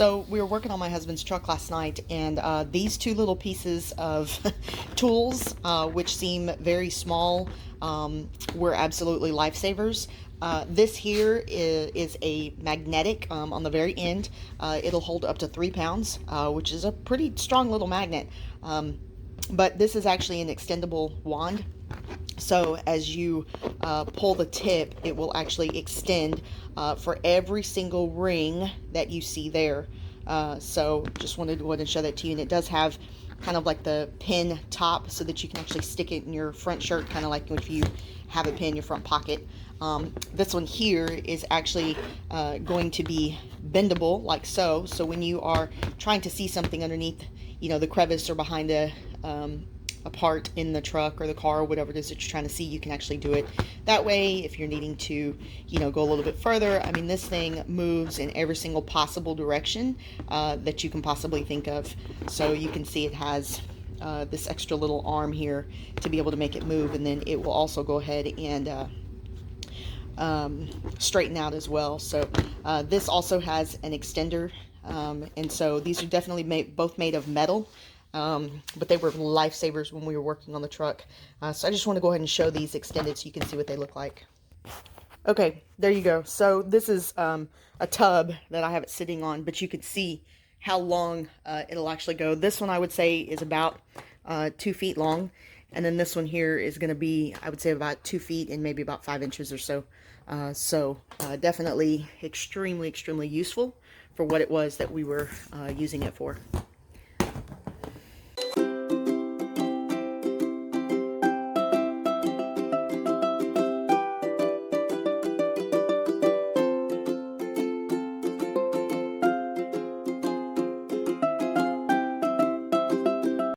So we were working on my husband's truck last night, and these two little pieces of tools, which seem very small, were absolutely lifesavers. This here is a magnetic on the very end. It'll hold up to 3 pounds, which is a pretty strong little magnet. But this is actually an extendable wand. So as you pull the tip, it will actually extend for every single ring that you see there. So just wanted to go ahead and show that to you. And it does have kind of like the pin top so that you can actually stick it in your front shirt, kind of like if you have a pin in your front pocket. This one here is actually going to be bendable like so. So when you are trying to see something underneath, the crevice or behind a part in the truck or the car or whatever it is that you're trying to see, you can actually do it that way. If you're needing to go a little bit further, I mean, this thing moves in every single possible direction that you can possibly think of. So you can see it has this extra little arm here to be able to make it move, and then it will also go ahead and straighten out as well. So this also has an extender, and so these are definitely both made of metal. But they were lifesavers when we were working on the truck. So I just want to go ahead and show these extended so you can see what they look like. Okay, there you go. So this is a tub that I have it sitting on, but you can see how long it'll actually go. This one I would say is about 2 feet long. And then this one here is going to be, I would say, about 2 feet and maybe about 5 inches or so. Definitely extremely, extremely useful for what it was that we were using it for.